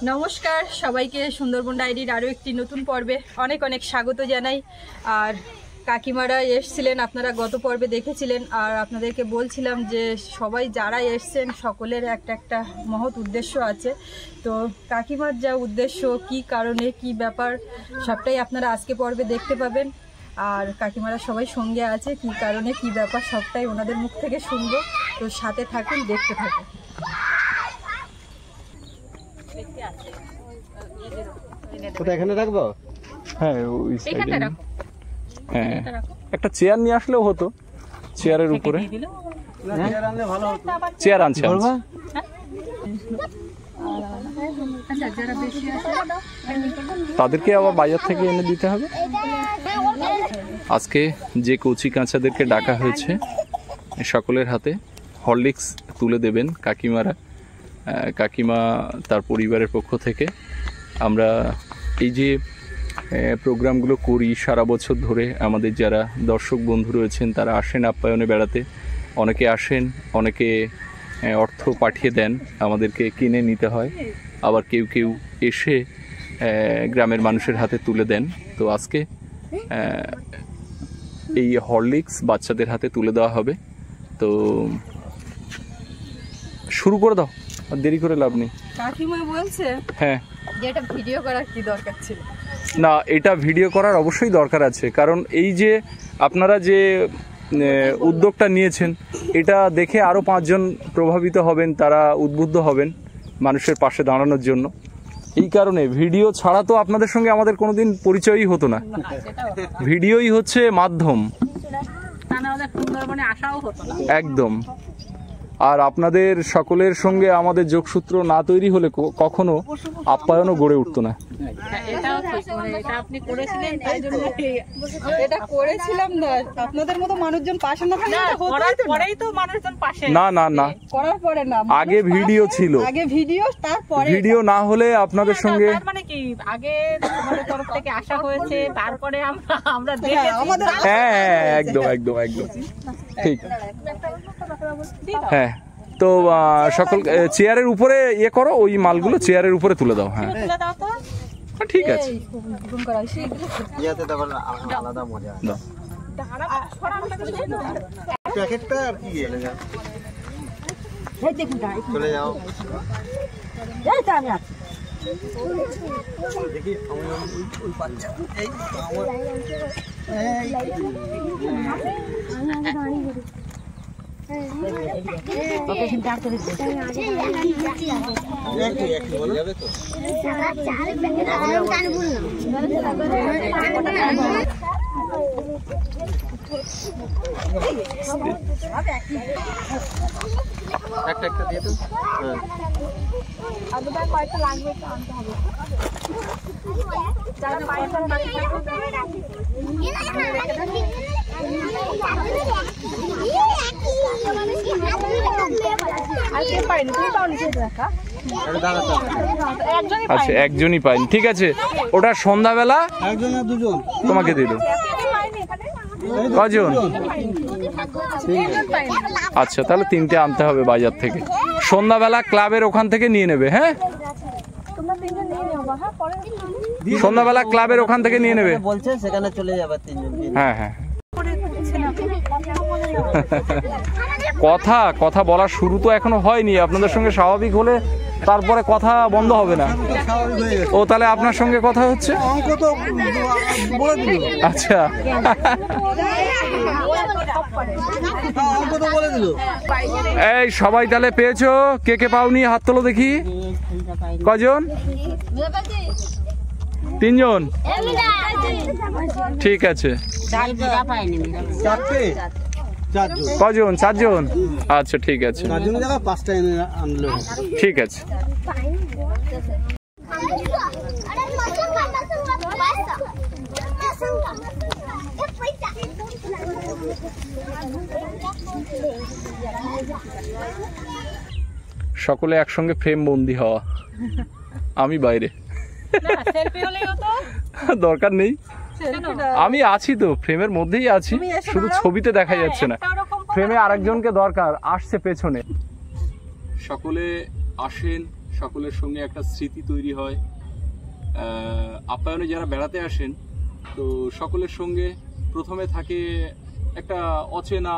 নমস্কার সবাইকে, সুন্দরবন ডায়েরির আরও একটি নতুন পর্বে অনেক অনেক স্বাগত জানাই। আর কাকিমারা এসছিলেন, আপনারা গত পর্বে দেখেছিলেন। আর আপনাদেরকে বলছিলাম যে সবাই যারা এসছেন সকলের একটা মহৎ উদ্দেশ্য আছে। তো কাকিমার যা উদ্দেশ্য, কি কারণে, কি ব্যাপার, সবটাই আপনারা আজকে পর্বে দেখতে পাবেন। আর কাকিমারা সবাই সঙ্গে আছে, কি কারণে, কি ব্যাপার, সবটাই ওনাদের মুখ থেকে শুনবো। তো সাথে থাকুন, দেখতে থাকুন। এখানে রাখবো? হ্যাঁ, হ্যাঁ, একটা চেয়ার নিয়ে আসলেও হতো। চেয়ারের উপরে চেয়ার আনছে। তাদেরকে আবার বাজার থেকে এনে দিতে হবে। আজকে যে কচি কাঁচাদেরকে ডাকা হয়েছে, সকলের হাতে হরলিক্স তুলে দেবেন কাকিমারা। কাকিমা তার পরিবারের পক্ষ থেকে আমরা এই যে প্রোগ্রামগুলো করি সারা বছর ধরে, আমাদের যারা দর্শক বন্ধু রয়েছেন তারা আসেন আপ্যায়নে বেড়াতে। অনেকে আসেন, অনেকে অর্থ পাঠিয়ে দেন, আমাদেরকে কিনে নিতে হয়। আবার কেউ কেউ এসে গ্রামের মানুষের হাতে তুলে দেন। তো আজকে এই হরলিক্স বাচ্চাদের হাতে তুলে দেওয়া হবে। তো শুরু করে দাও, আর দেরি করে লাভ নেই। কাকিমা বলছে হ্যাঁ, যে এটা ভিডিও করার কি দরকার ছিল? না, এটা ভিডিও করার অবশ্যই দরকার আছে, কারণ এই যে আপনারা যে উদ্যোগটা নিয়েছেন, এটা দেখে আরও 5 জন প্রভাবিত হবেন, তারা উদ্বুদ্ধ হবেন মানুষের পাশে দাঁড়ানোর জন্য। এই কারণে ভিডিও ছাড়া তো আপনাদের সঙ্গে আমাদের কোনোদিন পরিচয়ই হতো না। ভিডিওই হচ্ছে মাধ্যম, একদম। আর আপনাদের সকলের সঙ্গে আমাদের যোগসূত্র না তৈরি হলে কখনো আপ্যায়নও গড়ে উঠতো না। আপনাদের মতো মানুষজন পাশে না থাকলে না না না, করার পরে না, আগে ভিডিও ছিল, আগে ভিডিও, তারপরে ভিডিও না হলে আপনাদের সঙ্গে মানে কি আগে তোমাদের তরফ থেকে আসা হয়েছে, তারপরে আমরা দেখেছি। হ্যাঁ হ্যাঁ, একদম একদম একদম ঠিক। হ্যাঁ, তো সকল চেয়ারের উপরে ইয়ে করো, ওই মালগুলো চেয়ারের উপরে তুলে দাও। হ্যাঁ ঠিক আছে, আলাদা মজা। প্যাকেটটা আর কি চলে যাও। দেখি ওই বাচ্চা এই একটা দিয়ে তো কয়েকটা লাগবে, আনতে হবে। আচ্ছা, একজনই পাইনি, ঠিক আছে। ওটা সন্ধ্যাবেলা একজন না দুজন তোমাকে দিল। কজন? আচ্ছা, তাহলে 3টে আনতে হবে বাজার থেকে। সন্ধ্যাবেলা ক্লাবের ওখান থেকে নিয়ে নেবে। হ্যাঁ, সন্ধ্যাবেলা ক্লাবের ওখান থেকে নিয়ে নেবে, বলছে সেখানে চলে যাবে 3 জন। হ্যাঁ হ্যাঁ, কথা বলার শুরু তো এখনো হয়নি। আপনাদের সঙ্গে স্বাভাবিক হলে তারপরে কথা বন্ধ হবে না। ও, তাহলে আপনার সঙ্গে কথা হচ্ছে। আচ্ছা, এই সবাই তাহলে পেয়েছো? কে কে পাওনি হাত তোলো দেখি। কজন? 3 জন, ঠিক আছে। কজন? 4 জন। আচ্ছা, ঠিক আছে, ঠিক আছে। সকলে একসঙ্গে ফ্রেম বন্দি হওয়া, আমি বাইরে। দরকার নেই, আমি আছি তো, ফ্রেমের মধ্যেই আছি, শুধু ছবিতে দেখা যাচ্ছে না। ফ্রেমে আরেকজনকে দরকার, আসছে পেছনে। সকলে আসেন, সকলের সঙ্গে একটা স্মৃতি তৈরি হয়। আপ্যায়নে যারা বেড়াতে আসেন তো সকলের সঙ্গে প্রথমে থাকে একটা অচেনা,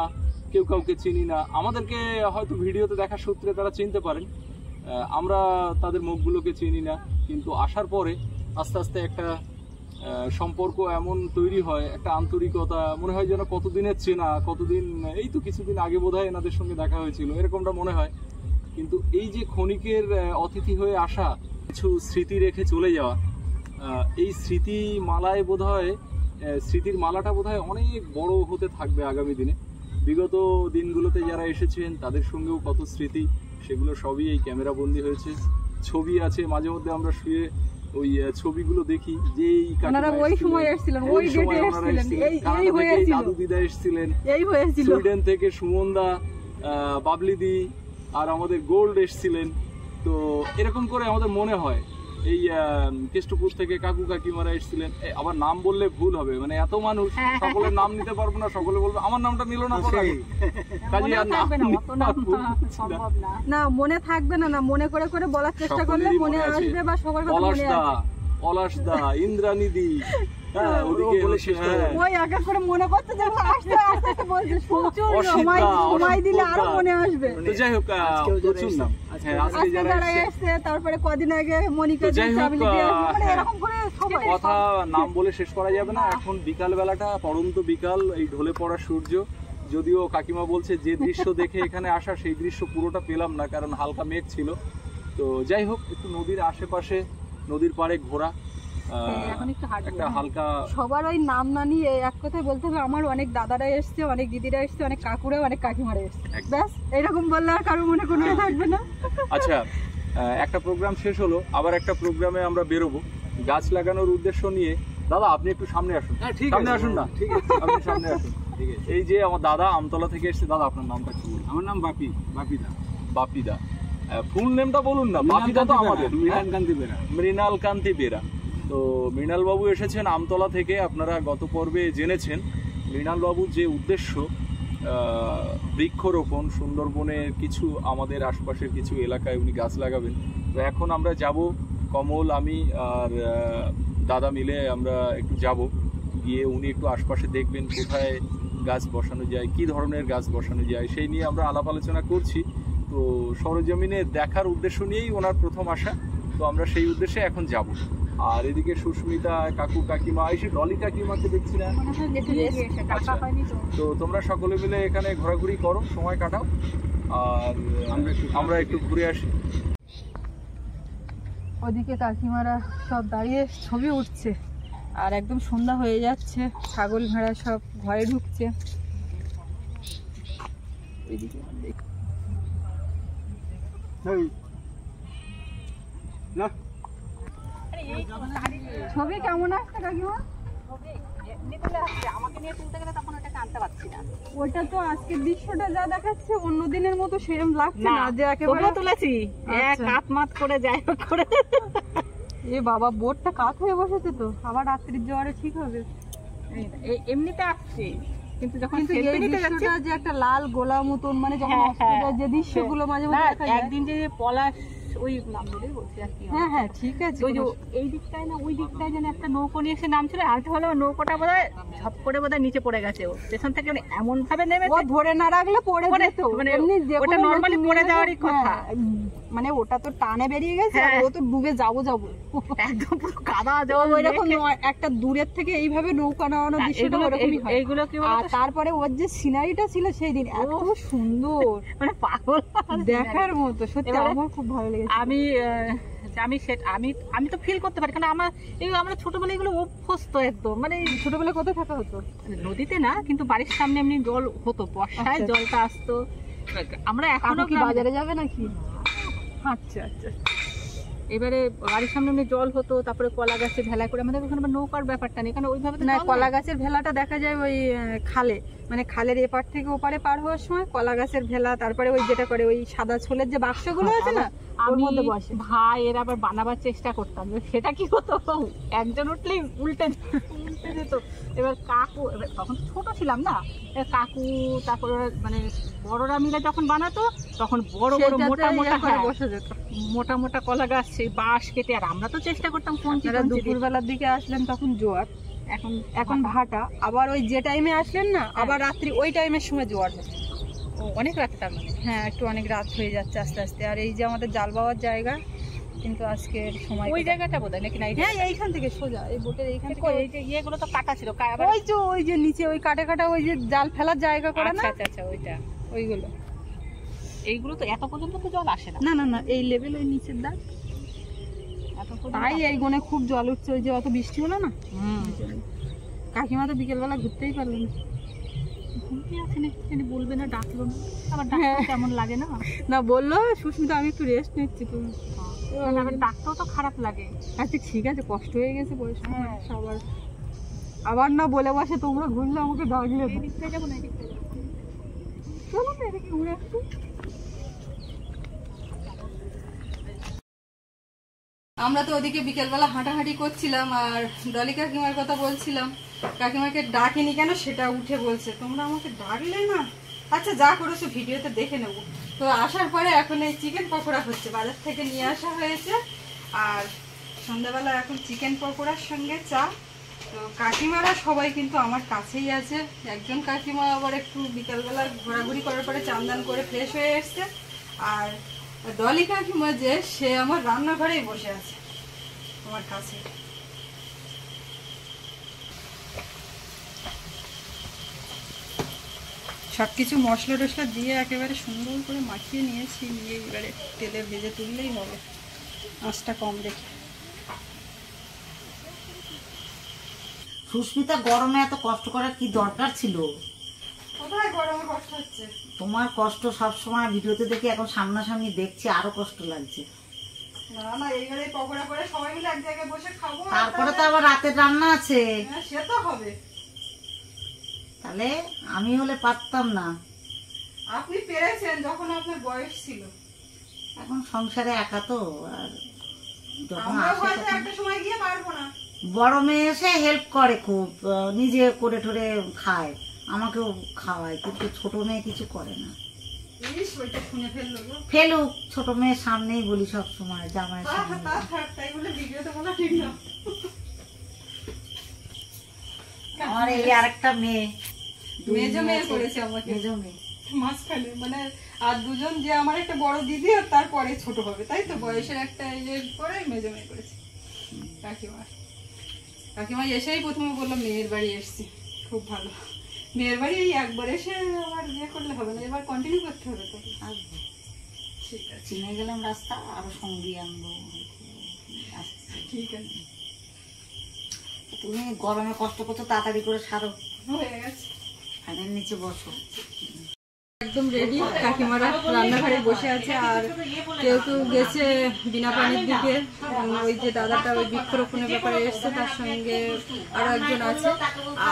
কেউ কাউকে চিনি না। আমাদেরকে হয়তো ভিডিওতে দেখা সূত্রে তারা চিনতে পারেন, আমরা তাদের মুখগুলোকে চিনি না, কিন্তু আসার পরে আস্তে আস্তে একটা সম্পর্ক এমন তৈরি হয়, একটা আন্তরিকতা, মনে হয় যেন কতদিনের চেনা, কতদিন, এই তো কিছুদিন আগে বোধহয় এনাদের সঙ্গে দেখা হয়েছিল, এরকমটা মনে হয়। কিন্তু এই যে ক্ষণিকের অতিথি হয়ে আসা, কিছু স্মৃতি রেখে চলে যাওয়া, এই স্মৃতিমালায় বোধহয়, স্মৃতির মালাটা বোধহয় অনেক বড় হতে থাকবে আগামী দিনে। বিগত দিনগুলোতে যারা এসেছেন তাদের সঙ্গেও কত স্মৃতি, সেগুলো সবই এই ক্যামেরা বন্দি হয়েছে। ছবি আছে, মাঝে মধ্যে আমরা শুয়ে ওই ছবিগুলো দেখি যে ওই সময় এসেছিলেন, ওই ডেটে এসেছিলেন, এই হয়েছিল, দাদু দিদা এসেছিলেন, এই হয়েছিল, সুইডেন থেকে সুমনদা, বাবলিদি আর আমাদের গোল্ড এসেছিলেন। তো এরকম করে আমাদের মনে হয়। এই কেষ্টপুর থেকে কাকু কাকিমারা এসেছিলেন। আবার নাম বললে ভুল হবে, মানে এত মানুষ, সকলের নাম নিতে পারবো না, সকলে বলবে আমার নামটা নিল না, কাজে আর না মনে থাকবে না, মনে করে করে বলার চেষ্টা করলে মনে আসবে, বা সবার কথা মনে আসবে। পলাশদা, ইন্দ্রানিদি, ওই এক এক করে মনে করতে যে আস্তে আস্তে বলছে, সময় দিলে আরো মনে আসবে। তো যাই হোক, প্রচুর নাম আজকে যারা এসেছে, তারপরে কদিন আগে মনিকা এরকম করে সবাই, কথা নাম বলে শেষ করা যাবে না। এখন বিকাল বেলাটা, পড়ন্ত বিকাল, এই ঢলে পড়া সূর্য, যদিও কাকিমা বলছে যে দৃশ্য দেখে এখানে আসা সেই দৃশ্য পুরোটা পেলাম না, কারণ হালকা মেঘ ছিল। তো যাই হোক, একটু নদীর আশেপাশে, নদীর পাড়ে ঘোরা, একটা হালকা, সবার ওই নাম না নিয়ে এক কথায় বলতে হবে, আমার অনেক দাদারা এসছে, অনেক দিদিরা এসছে, অনেক কাকুরা, অনেক কাকিমারা এসছে, ব্যাস এরকম বললে আর কারো মনে কোনো থাকবে না। আচ্ছা, একটা প্রোগ্রাম শেষ হলো, আবার একটা প্রোগ্রামে আমরা বেরোবো গাছ লাগানোর উদ্দেশ্য নিয়ে। দাদা আপনি একটু সামনে আসুন, সামনে আসুন না, ঠিক আছে, আপনি সামনে আসুন। এই যে আমার দাদা আমতলা থেকে এসছে। দাদা আপনার নামটা কি? আমার নাম বাপিদা। বাপিদা, ফুল নেমটা বলুন না। বাপিদা তো আমাদের মৃণাল কান্তি বেরা। তো মৃণাল বাবু এসেছেন আমতলা থেকে, আপনারা গত পর্বে জেনেছেন মৃণাল বাবুর যে উদ্দেশ্য, বৃক্ষরোপণ, সুন্দরবনের কিছু, আমাদের আশপাশের কিছু এলাকায় উনি গাছ লাগাবেন। তো এখন আমরা যাব, কমল, আমি আর দাদা মিলে আমরা একটু যাব, গিয়ে উনি একটু আশপাশে দেখবেন কোথায় গাছ বসানো যায়, কি ধরনের গাছ বসানো যায়, সেই নিয়ে আমরা আলাপ আলোচনা করছি। তো সরজমিনে দেখার উদ্দেশ্য নিয়েই ওনার প্রথম আসা, তো আমরা সেই উদ্দেশ্যে এখন যাব। আর এদিকে সুস্মিতা, কাকু কাকিমা, এসে ডলি কাকিমাকে দেখছি না। আচ্ছা, তো তোমরা সকলে মিলে এখানে ঘোরাঘুরি করো, সময় কাটাও, আর আমরা একটু ঘুরে আসি। ওদিকে কাকিমারা সব দাঁড়িয়ে ছবি উঠছে, আর একদম সন্ধ্যা হয়ে যাচ্ছে, ছাগল ভেড়া সব ঘরে ঢুকছে। ছবি কেমন আসছে কাকিমা? আমাকে নিয়ে তুলতে গেলে তখন ওটাকে আনতে পারছি না। ওটা তো আজকের দৃশ্যটা যা দেখাচ্ছে, অন্য দিনের মতো সেরকম লাগছে না, যে একেবারে তুলেছি কাত মাত করে যাই হোক করে। এ বাবা, বোটটা কাত হয়ে বসেছে, তো আবার রাত্রির জ্বরে ঠিক হবে। এমনিতে আসছে, কিন্তু যখন যে একটা লাল গোলা মতন, মানে যখন যে দৃশ্যগুলো মাঝে মাঝে দেখা যায়, একদিন যে পলাশ, ওই নাম ধরেই বলছি আর কি। হ্যাঁ হ্যাঁ ঠিক আছে, ওই যে এই দিকটায় না, ওই দিকটায় যেন একটা নৌকো নিয়ে এসে নামছিল, আনতে হলো নৌকোটা বোধহয় ঝপ করে বোধহয় নিচে পড়ে গেছে, ও পেছন থেকে এমন ভাবে নেমেছে, ধরে না রাখলে পড়ে যেত, মানে ওটা নরমালি পড়ে যাওয়ারই কথা, মানে ওটা তো টানে বেরিয়ে গেছে, ও তো ডুবে যাবো একদম পুরো কাদা জল। ওইরকম একটা দূরের থেকে এইভাবে নৌকা নামানো দৃশ্যটা ওরকমই হয়। এইগুলো কি, আর তারপরে ওর যে সিনারিটা ছিল সেই দিন, এত সুন্দর, মানে পাগল দেখার মতো, সত্যি আমার খুব ভালো লেগেছে। আমি তো ফিল করতে পারি, কারণ আমরা ছোটবেলায় এগুলো অভ্যস্ত একদম, মানে ছোটবেলায় কোথায় থাকা হতো, নদীতে না, কিন্তু বাড়ির সামনে এমনি জল হতো, বর্ষায় জলটা আসতো। আমরা এখনো কি বাজারে যাবে নাকি? আচ্ছা আচ্ছা, এবারে বাড়ির সামনে এমনি জল হতো, তারপরে কলা গাছের ভেলা করে, আমাদের ওখানে নৌকার ব্যাপারটা নেই, কারণ ওইভাবে না, কলা গাছের ভেলাটা দেখা যায় ওই খালে, মানে খালের এপার থেকে ওপারে পার হওয়ার সময় কলা গাছের ভেলা, তারপরে ওই যেটা করে ওই সাদা ছোলের যে বাক্সগুলো আছে না, ওর মধ্যে বসে ভাই এর আবার বানাবার চেষ্টা করতাম, সেটা কি হতো, একজন উঠলেই উল্টে যেত। এবার কাকু, তখন ছোট ছিলাম না, কাকু, তারপরে মানে বড়রা মিলে যখন বানাতো, তখন বড় বড় মোটা মোটা বসে যেত। মোটা মোটা কলা গাছ সেই বাঁশ কেটে, আর আমরা তো চেষ্টা করতাম কঞ্চি আপনারা টঞ্চি দিয়ে। দুপুরবেলার দিকে আসলেন তখন জোয়ার, এখন এখন ভাটা। আবার ওই যে টাইমে আসলেন না, আবার রাত্রি ওই টাইমের সময় জোয়ার হচ্ছে। ও, অনেক রাত তার মানে। হ্যাঁ, একটু অনেক রাত হয়ে যাচ্ছে আস্তে আস্তে। আর এই যে আমাদের জাল বাওয়ার জায়গা, কিন্তু আজকের সময় ওই জায়গাটা বোধহয় নাকি না? হ্যাঁ, এইখান থেকে সোজা এই বোটের এইখান থেকে এই যে ইয়েগুলো তো কাটা ছিল, আবার ওই যে নিচে ওই কাটা কাটা ওই যে জাল ফেলার জায়গা করে না, আচ্ছা আচ্ছা আচ্ছা, ওইটা। ওইগুলো। এইগুলো তো এত পর্যন্ত তো জল আসে না। না না না, এই লেভেল ওই নিচের দাগ, এত পর্যন্ত তাই এই গনে খুব জল উঠছে। ওই যে অত বৃষ্টি হলো না, হুম। কাকিমা তো বিকেলবেলা ঘুরতেই পারলো না। ঘুরতে আসে না, এখানে বলবে না, ডাকলো না, আবার হ্যাঁ। ডাকতে কেমন লাগে না? না, বললো সুস্মিতা আমি একটু রেস্ট নিচ্ছি তো। আবার ডাকতেও তো খারাপ লাগে। আচ্ছা ঠিক আছে, কষ্ট হয়ে গেছে বয়স্ক হ্যাঁ। মানুষ, আবার না বলে বসে তোমরা ঘুরলে আমাকে ডাকলে এই দিক থেকে যাবো না, এই দিক থেকে যাবো। চলো না, এদিকে ঘুরে আসি। আমরা তো ওদিকে বিকেলবেলা হাঁটাহাঁটি করছিলাম, আর ডলি কাকিমার কথা বলছিলাম। কাকিমাকে ডাকিনি কেন সেটা উঠে বলছে, তোমরা আমাকে ডাকলে না। আচ্ছা, যা করেছো ভিডিওতে দেখে নেব। তো আসার পরে এখন এই চিকেন পকোড়া হচ্ছে, বাজার থেকে নিয়ে আসা হয়েছে। আর সন্ধ্যাবেলা এখন চিকেন পকোড়ার সঙ্গে চা। তো কাকিমারা সবাই কিন্তু আমার কাছেই আছে। একজন কাকিমা আবার একটু বিকালবেলা ঘোরাঘুরি করার পরে চান করে ফ্রেশ হয়ে এসছে। আর ডলি কাকিমা যে, সে আমার রান্নাঘরেই বসে আছে আমার কাছে। সবকিছু মশলা টশলা দিয়ে একেবারে সুন্দর করে মাখিয়ে নিয়েছি, নিয়ে এবারে তেলে ভেজে তুললেই হবে, আঁচটা কম রেখে। সুস্মিতা, গরমে এত কষ্ট করার কি দরকার ছিল? কোথায় গরমে কষ্ট হচ্ছে? তোমার কষ্ট সব সময় ভিডিওতে দেখি, এখন সামনাসামনি দেখছি আরো কষ্ট লাগছে। না না, এইবারে পকোড়া করে সবাই মিলে এক জায়গায় বসে খাবো। তারপরে তো আবার রাতের রান্না আছে। হ্যাঁ, সে তো হবে। তাহলে আমি হলে পারতাম না। আপনি পেরেছেন যখন আপনার বয়স ছিল। এখন সংসারে একা তো, আর যখন আমরা আসে হয়তো তখন একটা সময় গিয়ে পারবো না। বড় মেয়ে এসে হেল্প করে খুব, নিজে করে ঠরে খায়, আমাকেও খাওয়ায়, কিন্তু ছোট মেয়ে কিছু করে না। ইস, ওইটা শুনে ফেললো গো। ফেলুক, ছোট মেয়ের সামনেই বলি সব সময়, জামাইয়ের সামনে। তাই বলে ভিডিওতে বলা ঠিক না। আমার এই আরেকটা মেয়ে, মেজো মেয়ে করেছে আমাকে মেজো মেয়ে। মাঝখানে, মানে আর দুজন, যে আমার একটা বড় দিদি আর তারপরে ছোট হবে, তাই তো বয়সের একটা ইয়ের পরে মেজো মেয়ে করেছে কাকিমা। কাকিমা এসেই প্রথমে বললো মেয়ের বাড়ি এসছি, খুব ভালো। মেয়ের বাড়ি এই একবার এসে আবার বিয়ে করলে হবে না, এবার কন্টিনিউ করতে হবে তো। আসবো। ঠিক আছে, চিনে গেলাম রাস্তা, আরো সঙ্গী আনবো। ঠিক আছে, তুমি গরমে কষ্ট করছো, তাড়াতাড়ি করে সারো, হয়ে গেছে। ফ্যানের নিচে বসো। একদম রেডি, কাকিমারা রান্নাঘরে বসে আছে। আর কেউ কেউ গেছে বিনা পানির দিকে, ওই যে দাদাটা ওই বৃক্ষরোপণের ব্যাপারে এসছে, তার সঙ্গে আরো একজন আছে,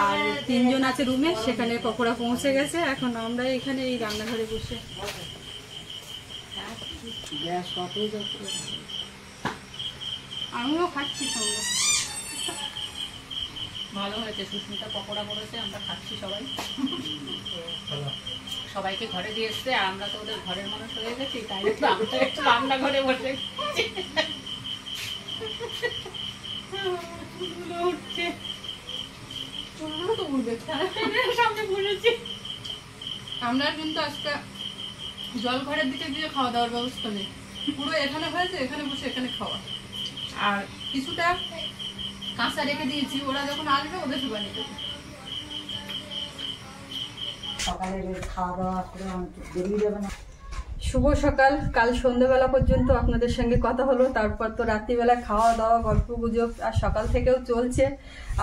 আর 3 জন আছে রুমে, সেখানে পকোড়া পৌঁছে গেছে। এখন আমরা এখানে এই রান্নাঘরে বসে আমিও খাচ্ছি সঙ্গে। ভালো হয়েছে, সুস্মিতা পকোড়া করেছে, আমরা খাচ্ছি সবাই। সবাইকে ঘরে দিয়ে এসছে, আর আমরা তো ওদের ঘরের মানুষ হয়ে গেছি, তাই জন্য আমরা একটু রান্নাঘরে বসে উঠছে। চুলগুলো তো উঠবে, সামনে বসেছি। আমরা কিন্তু আজকে জল ঘরের দিকে দিয়ে খাওয়া দাওয়ার ব্যবস্থা নেই, পুরো এখানে হয়েছে, এখানে বসে এখানে খাওয়া। আর কিছুটা কাঁচা রেখে দিয়েছি, ওরা যখন আসবে ওদের সবাই নিতে। সকালে খাওয়া দাওয়া করে বেরিয়ে যাবে না। শুভ সকাল। কাল সন্ধ্যেবেলা পর্যন্ত আপনাদের সঙ্গে কথা হলো, তারপর তো রাত্রিবেলা খাওয়া দাওয়া, গল্প গুজব, আর সকাল থেকেও চলছে।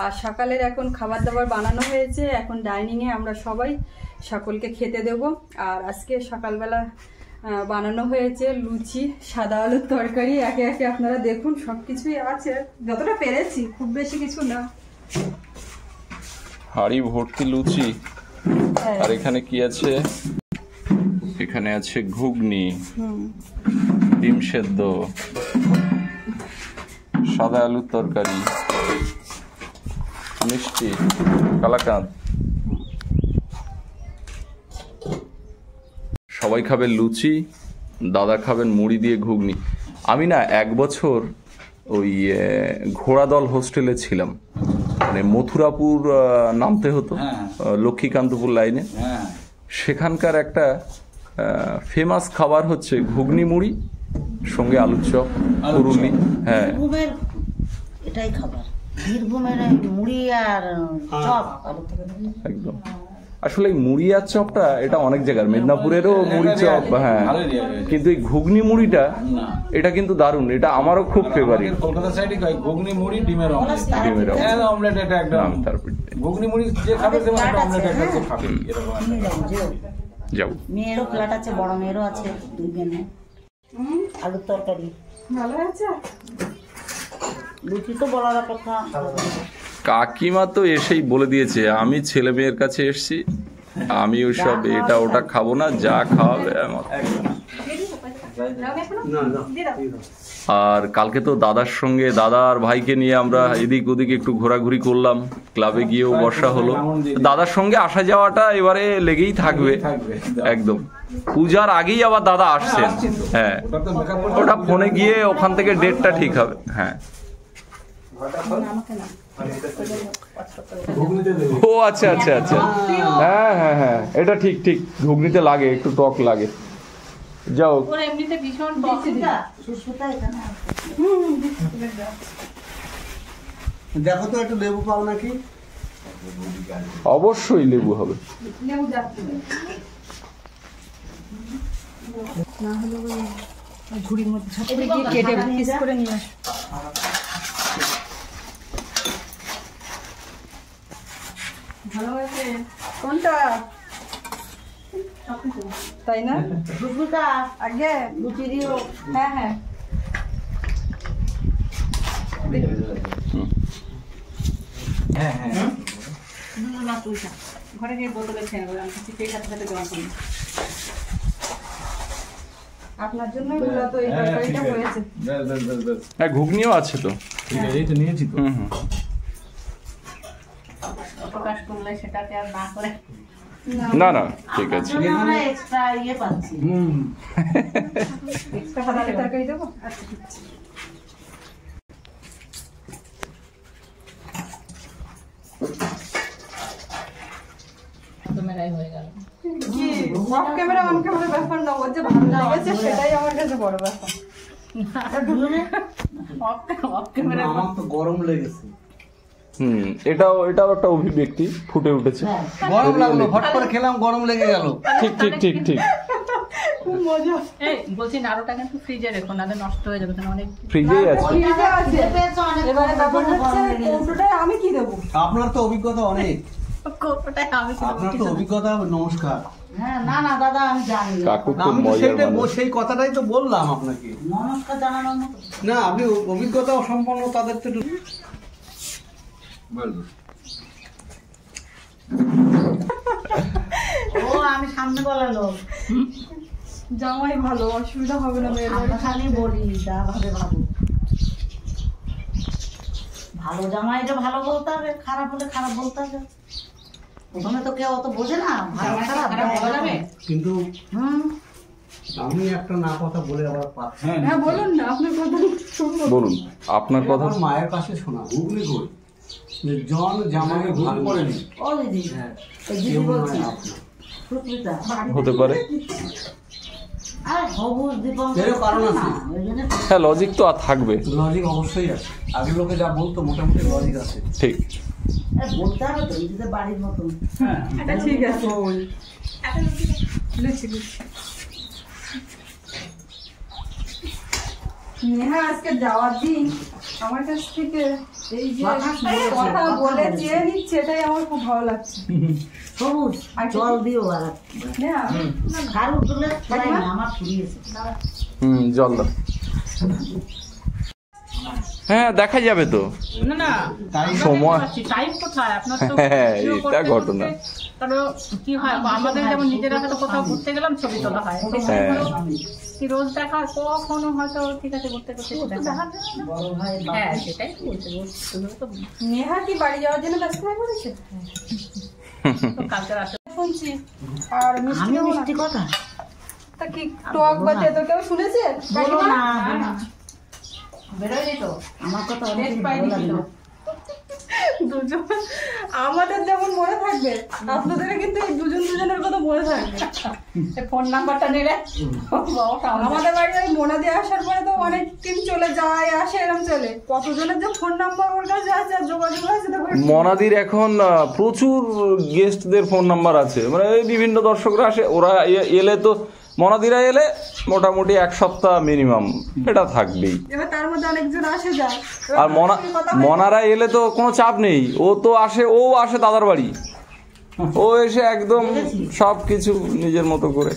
আর সকালের এখন খাবার দাবার বানানো হয়েছে, এখন ডাইনিংয়ে আমরা সবাই সকলকে খেতে দেব। আর আজকে সকালবেলা বানানো হয়েছে লুচি, সাদা আলুর তরকারি। একে একে আপনারা দেখুন, সবকিছুই আছে, যতটা পেরেছি, খুব বেশি কিছু না। হাঁড়ি ভর্তি লুচি। আর এখানে কি আছে? এখানে আছে ঘুগনি, ডিম সেদ্ধ, সাদা আলুর তরকারি, মিষ্টি, কালাকাঁদ। সবাই খাবেন লুচি, দাদা খাবেন মুড়ি দিয়ে ঘুগনি। আমি না 1 বছর ওই ঘোড়াদল হোস্টেলে ছিলাম, মানে মথুরাপুর নামতে হতো, লক্ষ্মীকান্তপুর লাইনে। সেখানকার একটা ফেমাস খাবার হচ্ছে ঘুগনি মুড়ি সঙ্গে আলুর চপ, কুরুলি। হ্যাঁ, বীরভূমের এটাই খাবার, বীরভূমের মুড়ি আর চপ। একদম। আসলে এই মুড়ি আর চপটা এটা অনেক জায়গার, মেদিনীপুরেরও মুড়ি চপ, হ্যাঁ, কিন্তু এই ঘুগনি মুড়িটা এটা কিন্তু দারুণ, এটা আমারও খুব ফেভারিট। কলকাতা সাইডে ঘুগনি মুড়ি ডিমের ডিমের অমলেট, এটা একদম তারপর ঘুগনি মুড়ি যে খাবে সে অমলেট একটা খাবে, এরকম যাও। মেয়েরও প্লেট আছে, বড় মেয়েরও আছে, 2 জনে। আলুর তরকারি ভালো আছে। লুচি তো বলার অপেক্ষা। কাকিমা তো এসেই বলে দিয়েছে আমি ছেলে মেয়ের কাছে এসেছি, আমি ওইসব এটা ওটা খাবো না, যা খাওয়াবে আমার। আর কালকে তো দাদার সঙ্গে, দাদা আর ভাইকে নিয়ে আমরা এদিক ওদিক একটু ঘোরাঘুরি করলাম, ক্লাবে গিয়েও বসা হলো। দাদার সঙ্গে আসা যাওয়াটা এবারে লেগেই থাকবে একদম। পূজার আগেই আবার দাদা আসছেন। হ্যাঁ, ওটা ফোনে গিয়ে ওখান থেকে ডেটটা ঠিক হবে। হ্যাঁ, ও আচ্ছা আচ্ছা আচ্ছা, হ্যাঁ হ্যাঁ হ্যাঁ, এটা ঠিক ঠিক, ঘুগনিতে লাগে, একটু টক লাগে। যাও, এমনিতে ভীষণ টক। দেখো তো একটু লেবু পাও নাকি? অবশ্যই লেবু হবে। ঝুড়ির মধ্যে ঝাঁপ করে গিয়ে কেটে পিস করে নিয়ে আস। ভালো হয়েছে কোনটা, তাই না? আগে লুচি দিও। হ্যাঁ হ্যাঁ, ঘরে গিয়ে বোতলে খেয়ে নেবো, আমি চিপে সাথে সাথে জল করি। আপনার জন্য মূলত এই তরকারিটা হয়েছে। হ্যাঁ, ঘুগনিও আছে তো। ঠিক আছে, এই তো নিয়েছি তো। প্রকাশ করলে সেটাকে আর না করে না না, ঠিক আছে। আমরা এক্সট্রা ইয়ে পাচ্ছি। এক্সট্রা হাতে তরকারি দেবো। আচ্ছা ঠিক আছে। মেরাই হয়ে গেল। কি অফ ক্যামেরা অন ক্যামেরা ব্যাপার না, ওর যে ভালো লেগেছে সেটাই আমার কাছে বড় ব্যাপার। আমার তো গরম লেগেছে। এটাও একটা অভিব্যক্তি ফুটে উঠেছে। গরম লাগলো, হট করে খেলাম, গরম লেগে গেল। ঠিক ঠিক ঠিক ঠিক। খুব মজা। এই বলছি নাড়ুটা কিন্তু ফ্রিজে রেখো, নাহলে নষ্ট হয়ে যাবে, কারণ অনেক ফ্রিজেই আছে। এবারে ব্যাপার হচ্ছে কৌটোটায় আমি কি দেবো? আপনার তো অভিজ্ঞতা অনেক, কোটায় আমি আপনার তো অভিজ্ঞতা। নমস্কার। হ্যাঁ, না না দাদা, আমি জানি। কাকু খুব আমি তো মজার মানুষ। সেই কথাটাই তো বললাম আপনাকে। নমস্কার জানানোর মতো। না, আপনি অভিজ্ঞতা সম্পন্ন, তাদের তো একটু ও আমি সামনে বলা লোক, জামাই ভালো, অসুবিধা হবে না মেয়ের। আমরা খালি বলি যা ভাবে ভাবো। ভালো জামাইটা ভালো বলতে হবে, খারাপ হলে খারাপ বলতে হবে। প্রথমে তো কেউ অত বোঝে না ভালো খারাপ বলা যাবে। কিন্তু হুম, আমি একটা না কথা বলে আবার পাচ্ছি। হ্যাঁ বলুন না, আপনার কথা শুনবো। বলুন আপনার কথা। আমার মায়ের কাছে শোনা হুগলি কই জন জামাকে ভুল করেনি। ও দিদি, এই দিদি বলছি সুস্মিতা, হতে পারে। আর হবুজ দীপঙ্কর এরও কারণ আছে। ওই জন্য হ্যাঁ, লজিক তো আর থাকবে। লজিক অবশ্যই আছে, আগের লোকে যা বলতো মোটামুটি লজিক আছে। ঠিক। বলতে হবে তো, এই যে বাড়ির মতন। হ্যাঁ, এটা ঠিক আছে। লুচি লুচি। নেহা আজকে যাওয়ার দিন আমার কাছ থেকে এই যে কথা বলে চেয়ে নিচ্ছে, এটাই আমার খুব ভালো লাগছে। সবুজ জল দিও। আর নেহা, খারু তুলে খাই না, আমার ফুরিয়েছে। জল দাও। হ্যাঁ, দেখা যাবে তো। না না সময়। টাইম কোথায় আপনার তো হ্যাঁ, ভিডিও এটা করতে ঘটনা। করতে, কারণ কি হয় আমাদের যেমন নিজেরা হয়তো কোথাও ঘুরতে গেলাম ছবি তোলা হয়, হ্যাঁ। কি রোজ দেখা কখনো হয়তো ঠিক আছে ঘুরতে করতে দেখা হয়। বড় ভাই হ্যাঁ সেটাই বলছে, রোজ তো নেহা কি বাড়ি যাওয়ার জন্য ব্যস্ত হয়ে পড়েছে? কালকে রাতে শুনছি। আর আমি মিষ্টি মিষ্টি কথা তা কি টক বা তেতো কেউ শুনেছে? বলো না, বেরোয়নি তো আমার কথা অনেক ভালো লাগে না। দুজন আমাদের যেমন মনে থাকবে আপনাদের কিন্তু এই দুজনের কথা মনে থাকবে। ফোন নাম্বারটা নিলে আমাদের বাড়িতে ওই মোনা দিয়ে আসার পরে তো অনেক টিম চলে যায় আসে এরকম চলে, কতজনের যে ফোন নাম্বার ওর কাছে আছে আর যোগাযোগ আছে দেখো। মনাদির এখন প্রচুর গেস্টদের ফোন নাম্বার আছে, মানে এই বিভিন্ন দর্শকরা আসে, ওরা এলে তো মনাদিরা এলে মোটামুটি 1 সপ্তাহ মিনিমাম এটা থাকবেই। এবার তার মধ্যে অনেকজন আসে যায়, আর মনারা এলে তো কোনো চাপ নেই, ও তো আসে, ও আসে দাদার বাড়ি, ও এসে একদম সব কিছু নিজের মতো করে